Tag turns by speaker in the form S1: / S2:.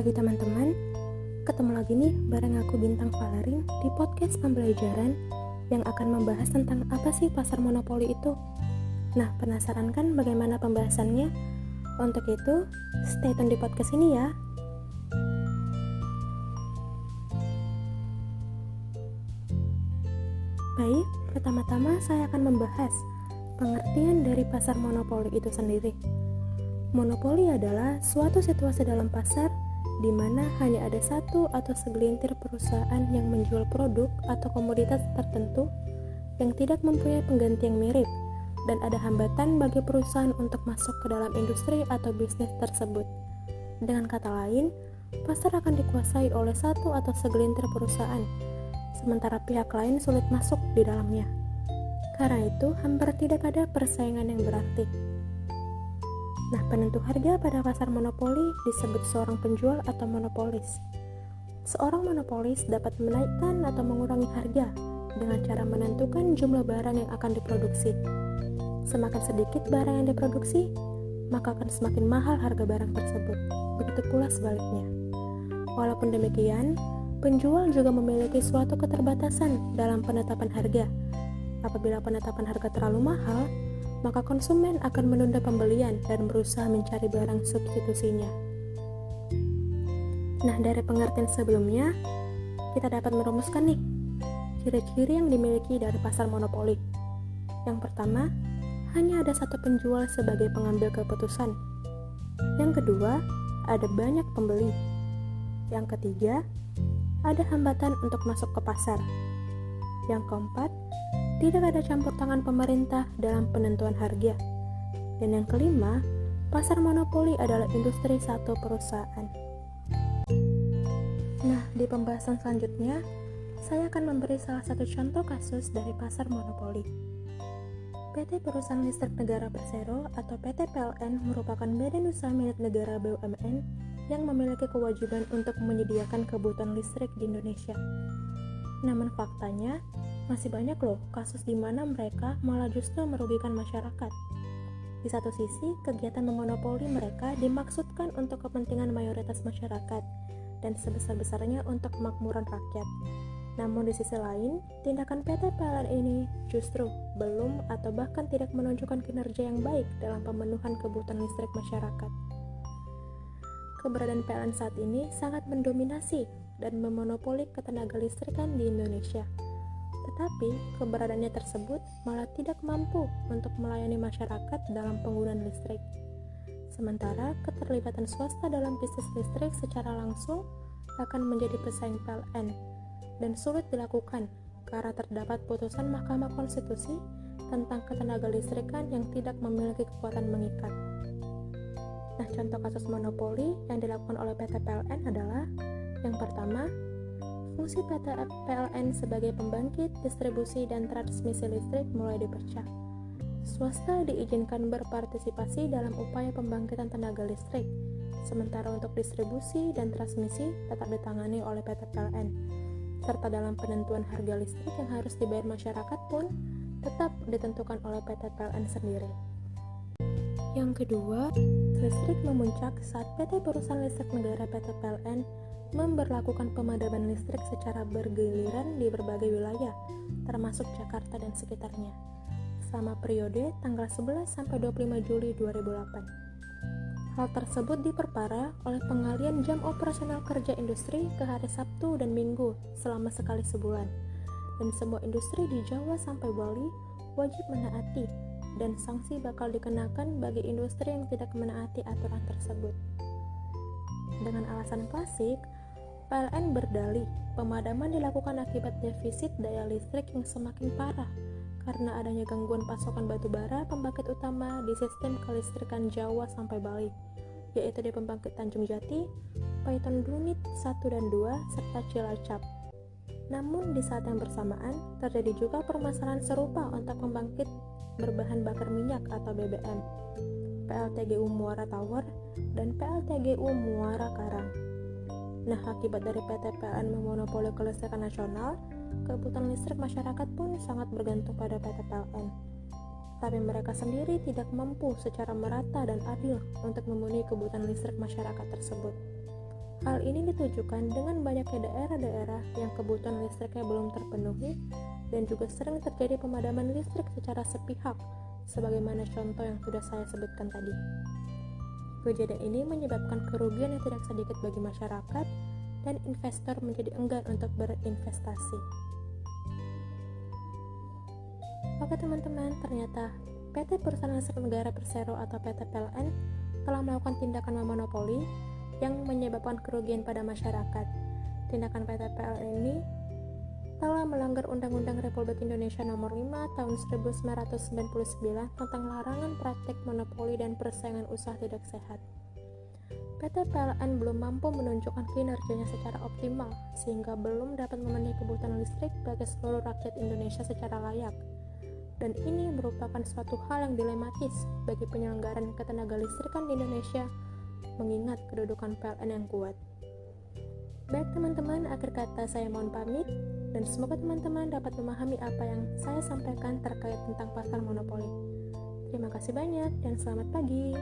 S1: pagi teman-teman, ketemu lagi nih bareng aku Bintang Valerin di podcast pembelajaran yang akan membahas tentang apa sih pasar monopoli itu. Nah, penasaran kan bagaimana pembahasannya? Untuk itu, stay tune di podcast ini ya. Baik, pertama-tama saya akan membahas pengertian dari pasar monopoli itu sendiri. Monopoli adalah suatu situasi dalam pasar di mana hanya ada satu atau segelintir perusahaan yang menjual produk atau komoditas tertentu yang tidak mempunyai pengganti yang mirip, dan ada hambatan bagi perusahaan untuk masuk ke dalam industri atau bisnis tersebut. Dengan kata lain, pasar akan dikuasai oleh satu atau segelintir perusahaan, sementara pihak lain sulit masuk di dalamnya. Karena itu, hampir tidak ada persaingan yang berarti. Nah, penentu harga pada pasar monopoli disebut seorang penjual atau monopolis. Seorang monopolis dapat menaikkan atau mengurangi harga dengan cara menentukan jumlah barang yang akan diproduksi. Semakin sedikit barang yang diproduksi, maka akan semakin mahal harga barang tersebut. Begitu pula sebaliknya. Walaupun demikian, penjual juga memiliki suatu keterbatasan dalam penetapan harga. Apabila penetapan harga terlalu mahal, maka konsumen akan menunda pembelian dan berusaha mencari barang substitusinya. Nah, dari pengertian sebelumnya, kita dapat merumuskan nih ciri-ciri yang dimiliki dari pasar monopoli. Yang pertama, hanya ada satu penjual sebagai pengambil keputusan. Yang kedua, ada banyak pembeli. Yang ketiga, ada hambatan untuk masuk ke pasar. Yang keempat, tidak ada campur tangan pemerintah dalam penentuan harga. Dan yang kelima, pasar monopoli adalah industri satu perusahaan. Nah, di pembahasan selanjutnya, saya akan memberi salah satu contoh kasus dari pasar monopoli. PT Perusahaan Listrik Negara Persero atau PT PLN merupakan badan usaha milik negara BUMN yang memiliki kewajiban untuk menyediakan kebutuhan listrik di Indonesia. Namun faktanya, masih banyak loh kasus di mana mereka malah justru merugikan masyarakat. Di satu sisi, kegiatan memonopoli mereka dimaksudkan untuk kepentingan mayoritas masyarakat dan sebesar-besarnya untuk kemakmuran rakyat. Namun di sisi lain, tindakan PT PLN ini justru belum atau bahkan tidak menunjukkan kinerja yang baik dalam pemenuhan kebutuhan listrik masyarakat. Keberadaan PLN saat ini sangat mendominasi dan memonopoli ketenaga listrikan di Indonesia. Tetapi, keberadaannya tersebut malah tidak mampu untuk melayani masyarakat dalam penggunaan listrik. Sementara, keterlibatan swasta dalam bisnis listrik secara langsung akan menjadi pesaing PLN dan sulit dilakukan karena terdapat putusan Mahkamah Konstitusi tentang ketenaga listrikan yang tidak memiliki kekuatan mengikat. Nah, contoh kasus monopoli yang dilakukan oleh PT PLN adalah yang pertama, fungsi PT PLN sebagai pembangkit, distribusi, dan transmisi listrik mulai dipecah. Swasta diizinkan berpartisipasi dalam upaya pembangkitan tenaga listrik, sementara untuk distribusi dan transmisi tetap ditangani oleh PT PLN, serta dalam penentuan harga listrik yang harus dibayar masyarakat pun tetap ditentukan oleh PT PLN sendiri. Yang kedua, listrik memuncak saat PT Perusahaan Listrik Negara PT PLN memberlakukan pemadaman listrik secara bergiliran di berbagai wilayah, termasuk Jakarta dan sekitarnya, selama periode tanggal 11 sampai 25 Juli 2008. Hal tersebut diperparah oleh pengalian jam operasional kerja industri ke hari Sabtu dan Minggu selama sekali sebulan, dan semua industri di Jawa sampai Bali wajib menaati, dan sanksi bakal dikenakan bagi industri yang tidak menaati aturan tersebut. Dengan alasan klasik, PLN berdalih pemadaman dilakukan akibat defisit daya listrik yang semakin parah karena adanya gangguan pasokan batu bara pembangkit utama di sistem kelistrikan Jawa sampai Bali, yaitu di pembangkit Tanjung Jati, Paiton Unit 1 dan 2, serta Cilacap. Namun di saat yang bersamaan, terjadi juga permasalahan serupa untuk pembangkit berbahan bakar minyak atau BBM, PLTGU Muara Tower dan PLTGU Muara Karang. Nah, akibat dari PT PLN memonopoli kelistrikan nasional, kebutuhan listrik masyarakat pun sangat bergantung pada PT PLN. Tapi mereka sendiri tidak mampu secara merata dan adil untuk memenuhi kebutuhan listrik masyarakat tersebut. Hal ini ditujukan dengan banyaknya daerah-daerah yang kebutuhan listriknya belum terpenuhi dan juga sering terjadi pemadaman listrik secara sepihak, sebagaimana contoh yang sudah saya sebutkan tadi. Kejadian ini menyebabkan kerugian yang tidak sedikit bagi masyarakat dan investor menjadi enggan untuk berinvestasi. Oke teman-teman, ternyata PT Perusahaan Listrik Negara Persero atau PT PLN telah melakukan tindakan memonopoli yang menyebabkan kerugian pada masyarakat. Tindakan PT PLN ini telah melanggar Undang-Undang Republik Indonesia Nomor 5 Tahun 1999 tentang larangan praktik monopoli dan persaingan usaha tidak sehat. PT PLN belum mampu menunjukkan kinerjanya secara optimal sehingga belum dapat memenuhi kebutuhan listrik bagi seluruh rakyat Indonesia secara layak. Dan ini merupakan suatu hal yang dilematis bagi penyelenggaraan ketenagalistrikan di Indonesia mengingat kedudukan PLN yang kuat. Baik teman-teman, akhir kata saya mohon pamit dan semoga teman-teman dapat memahami apa yang saya sampaikan terkait tentang pasar monopoli. Terima kasih banyak dan selamat pagi.